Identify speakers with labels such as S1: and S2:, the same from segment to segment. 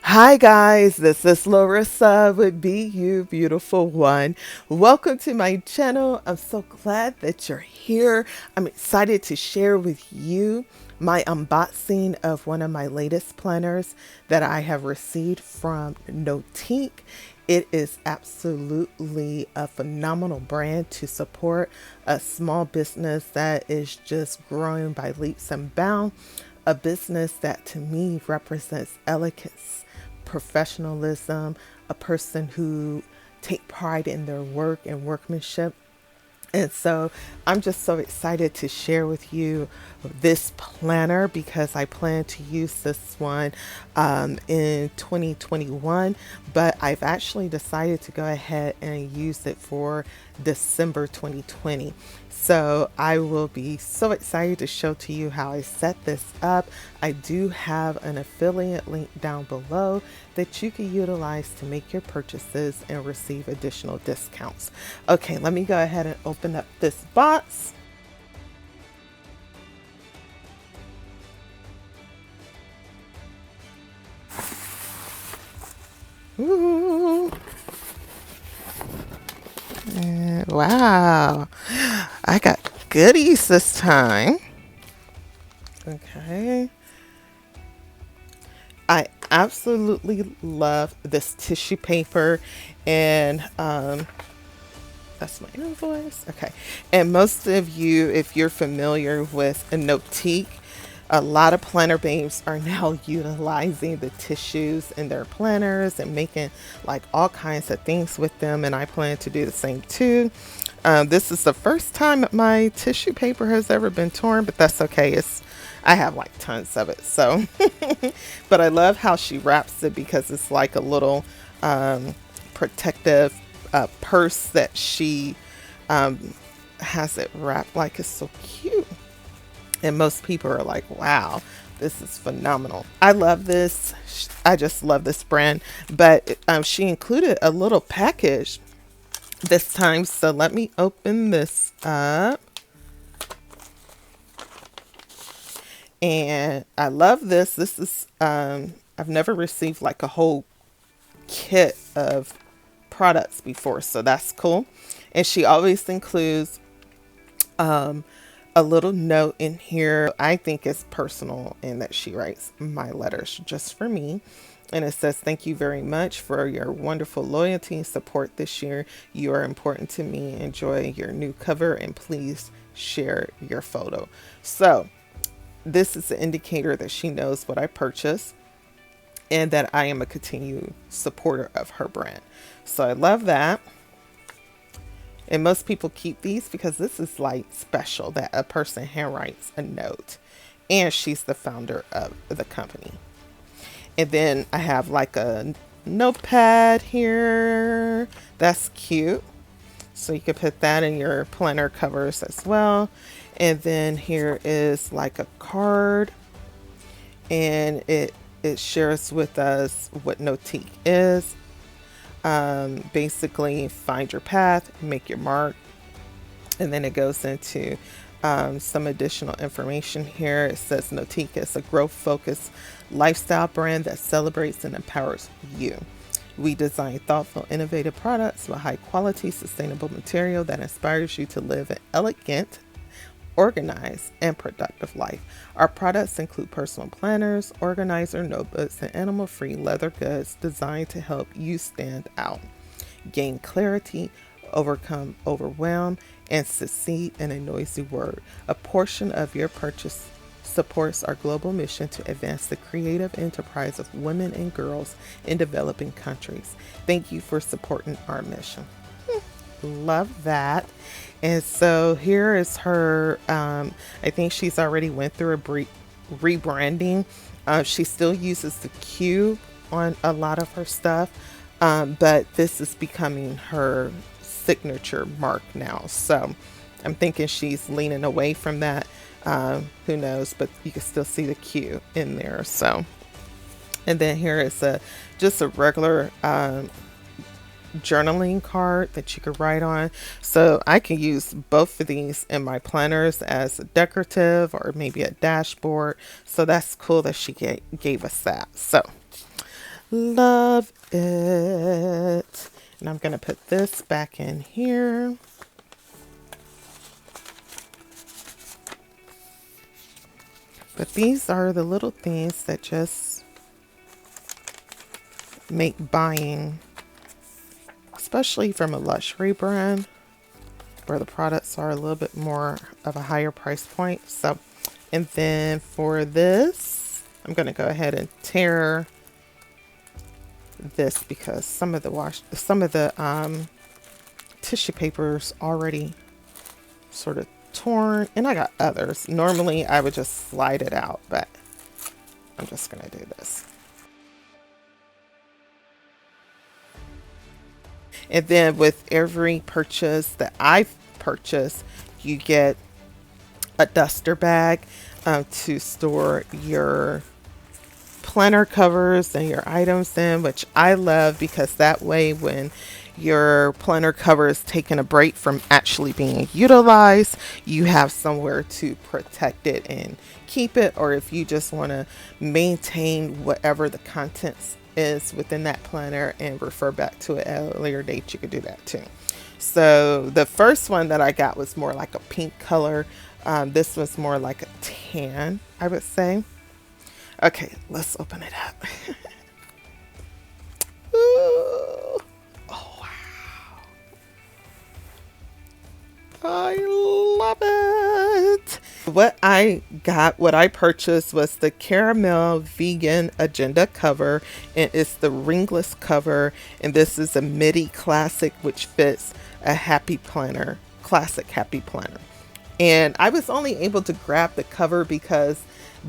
S1: Hi guys, this is Larrissa with Be You Beautiful One. Welcome to my channel. I'm so glad that you're here. I'm excited to share with you my unboxing of one of my latest planners that I have received from Notiq. It is absolutely a phenomenal brand to support a small business that is just growing by leaps and bounds, a business that to me represents elegance, professionalism, a person who take pride in their work and workmanship. And so I'm just so excited to share with you this planner because I plan to use this one in 2021, but I've actually decided to go ahead and use it for December 2020. So I will be so excited to show to you how I set this up. I do have an affiliate link down below that you can utilize to make your purchases and receive additional discounts. Okay, let me go ahead and open up this box. Ooh. And wow, I got goodies this time. Okay. I absolutely love this tissue paper, and that's my invoice. Okay. And most of you, if you're familiar with a Notiq, a lot of planner babes are now utilizing the tissues in their planners and making like all kinds of things with them. And I plan to do the same too. This is the first time my tissue paper has ever been torn, but that's okay. I have like tons of it. So, but I love how she wraps it because it's like a little protective purse that she has it wrapped like. It's so cute. And most people are like, wow, this is phenomenal. I love this. I just love this brand. But she included a little package this time. So let me open this up. And I love this. This is, I've never received like a whole kit of products before. So that's cool. And she always includes a little note in here. I think it's personal in that she writes my letters just for me. And it says, thank you very much for your wonderful loyalty and support this year. You are important to me. Enjoy your new cover and please share your photo. So this is an indicator that she knows what I purchased and that I am a continued supporter of her brand. So I love that. And most people keep these because this is like special that a person handwrites a note. And she's the founder of the company. And then I have like a notepad here. That's cute. So you can put that in your planner covers as well. And then here is like a card. And it shares with us what Notiq is. Basically find your path, make your mark, and then it goes into some additional information here. It says Notiq is a growth focused lifestyle brand that celebrates and empowers you. We design thoughtful, innovative products with high quality, sustainable material that inspires you to live an elegant, organized, and productive life. Our products include personal planners, organizer notebooks, and animal-free leather goods designed to help you stand out, gain clarity, overcome overwhelm, and succeed in a noisy world. A portion of your purchase supports our global mission to advance the creative enterprise of women and girls in developing countries. Thank you for supporting our mission. Love that. And so here is her, I think she's already went through a rebranding. She still uses the Q on a lot of her stuff, but this is becoming her signature mark now. So I'm thinking she's leaning away from that. Who knows, but you can still see the Q in there. So, and then here is just a regular journaling card that you could write on. So I can use both of these in my planners as a decorative or maybe a dashboard. So that's cool that she gave us that. So Love it. And I'm going to put this back in here. But these are the little things that just make buying, especially from a luxury brand, where the products are a little bit more of a higher price point. So, and then for this, I'm going to go ahead and tear this because some of the tissue paper's already sort of torn, and I got others. Normally I would just slide it out, but I'm just going to do this. And then with every purchase that I've purchased, you get a duster bag to store your planner covers and your items in, which I love because that way when your planner cover is taking a break from actually being utilized, you have somewhere to protect it and keep it. Or if you just want to maintain whatever the contents is within that planner and refer back to it at a later date, you could do that too. So the first one that I got was more like a pink color. This was more like a tan, I would say. Okay, let's open it up. Ooh. Oh, wow. I love it. What I purchased was the Caramel Vegan Agenda cover, and it's the ringless cover, and this is a midi classic which fits a happy planner, classic happy planner. And I was only able to grab the cover because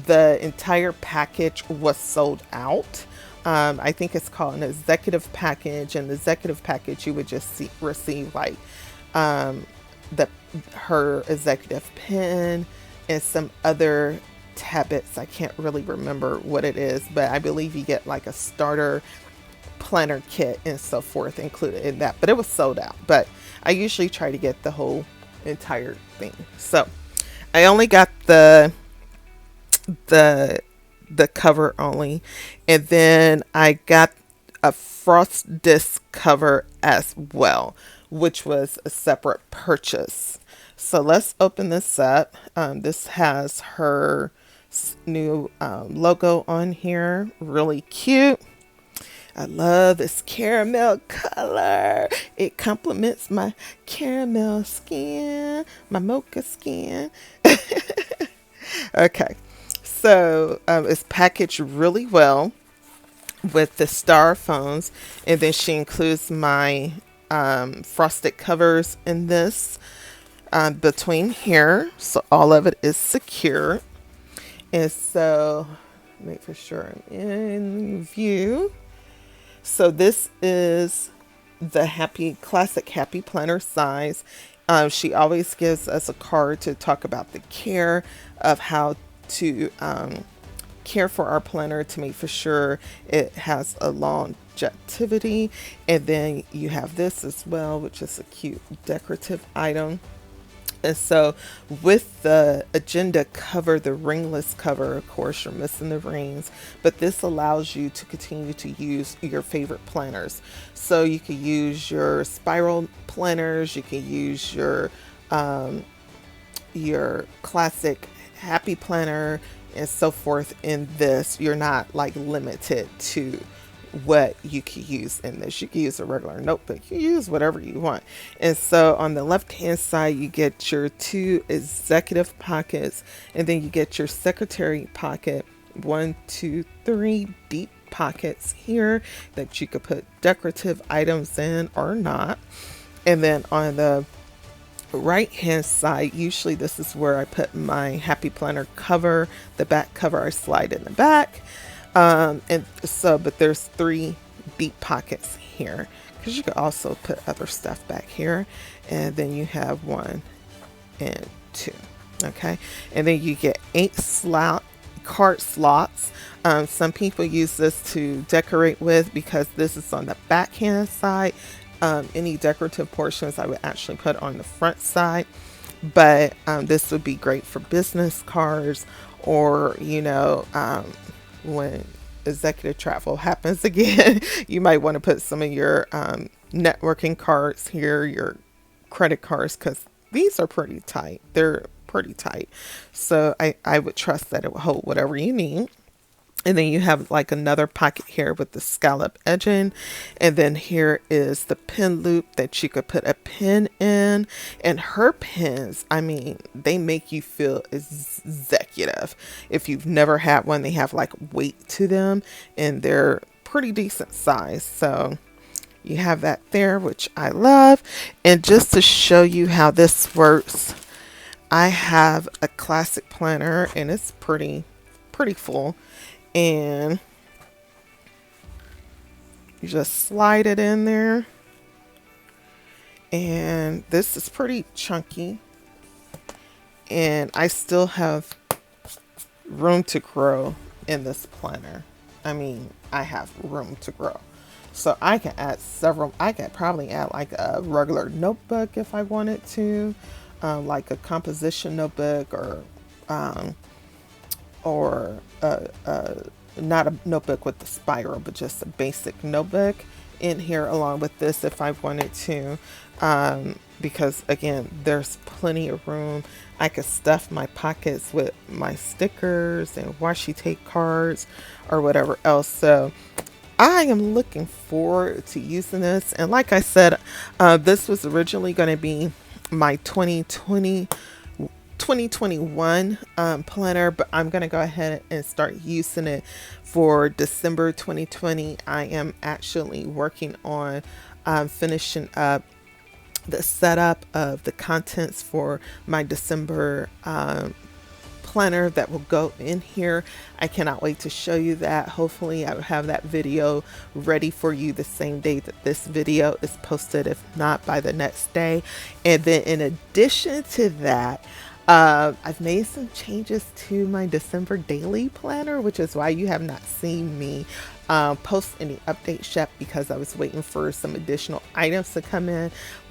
S1: the entire package was sold out. I think it's called an executive package, and the executive package you would just receive like the her executive pen and some other tablets. I can't really remember what it is, but I believe you get like a starter planner kit and so forth included in that. But it was sold out. But I usually try to get the whole entire thing. So I only got the cover only, and then I got a frost disc cover as well, which was a separate purchase. So let's open this up. This has her new logo on here, really cute. I love this caramel color. It complements my caramel skin, my mocha skin. Okay, so it's packaged really well with the styrofoams, and then she includes my frosted covers in this between here, so all of it is secure. And so make for sure I'm in view. So this is the classic happy planner size. She always gives us a card to talk about the care of how to care for our planner to make for sure it has a longevity. And then you have this as well, which is a cute decorative item. And so with the agenda cover, the ringless cover, of course, you're missing the rings, but this allows you to continue to use your favorite planners. So you can use your spiral planners, you can use your classic happy planner and so forth in this. You're not like limited to what you could use in this. You can use a regular notebook, you use whatever you want. And so on the left hand side you get your 2 executive pockets, and then you get your secretary pocket, 1, 2, 3 deep pockets here that you could put decorative items in or not. And then on the right hand side, usually this is where I put my happy planner cover. The back cover I slide in the back. And so, but there's 3 deep pockets here because you could also put other stuff back here. And then you have 1 and 2. Okay. And then you get 8 card slots. Some people use this to decorate with because this is on the back hand side. Any decorative portions I would actually put on the front side, but this would be great for business cards, or when executive travel happens again, you might want to put some of your networking cards here, your credit cards, because these are pretty tight. They're pretty tight. So I would trust that it will hold whatever you need. And then you have like another pocket here with the scallop edging. And then here is the pin loop that you could put a pin in. And her pins, I mean, they make you feel executive. If you've never had one, they have like weight to them and they're pretty decent size. So you have that there, which I love. And just to show you how this works, I have a classic planner and it's pretty full. And you just slide it in there. And this is pretty chunky. And I still have room to grow in this planner. I mean, I have room to grow. So I can add several, I could probably add like a regular notebook if I wanted to, like a composition notebook or not a notebook with the spiral, but just a basic notebook in here along with this if I wanted to, because again, there's plenty of room. I could stuff my pockets with my stickers and washi tape cards or whatever else. So I am looking forward to using this. And like I said, this was originally going to be my 2021 planner, but I'm going to go ahead and start using it for December 2020. I am actually working on finishing up the setup of the contents for my December planner that will go in here. I cannot wait to show you that. Hopefully I will have that video ready for you the same day that this video is posted, if not by the next day. And then in addition to that, I've made some changes to my December daily planner, which is why you have not seen me post any updates yet, because I was waiting for some additional items to come in,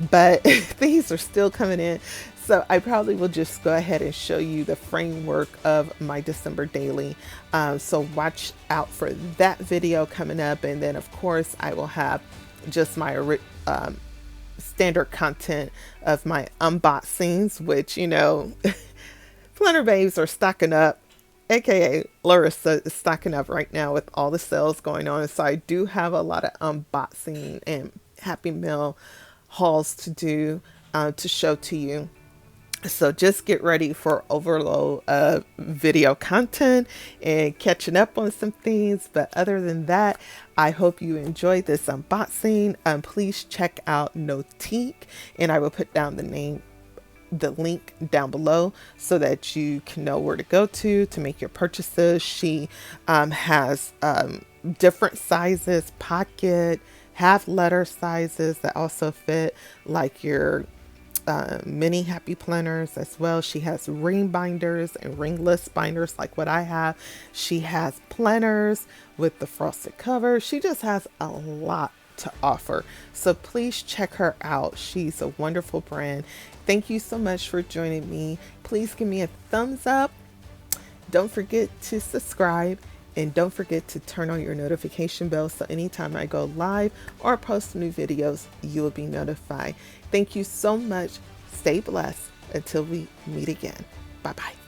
S1: but these are still coming in. So I probably will just go ahead and show you the framework of my December daily. So watch out for that video coming up. And then of course I will have just my standard content of my unboxings, which, you know, Planner Babes are stocking up, aka Larrissa is stocking up right now with all the sales going on. So I do have a lot of unboxing and Happy Meal hauls to do, to show to you. So just get ready for overload of video content and catching up on some things. But other than that, I hope you enjoyed this unboxing. Please check out Notiq, and I will put down the link down below so that you can know where to go to make your purchases. She has different sizes, pocket, half letter sizes that also fit like your mini happy planners as well. She has ring binders and ringless binders like what I have. She has planners with the frosted cover. She just has a lot to offer. So please check her out. She's a wonderful brand. Thank you so much for joining me. Please give me a thumbs up. Don't forget to subscribe. And don't forget to turn on your notification bell so anytime I go live or post new videos, you will be notified. Thank you so much. Stay blessed until we meet again. Bye-bye.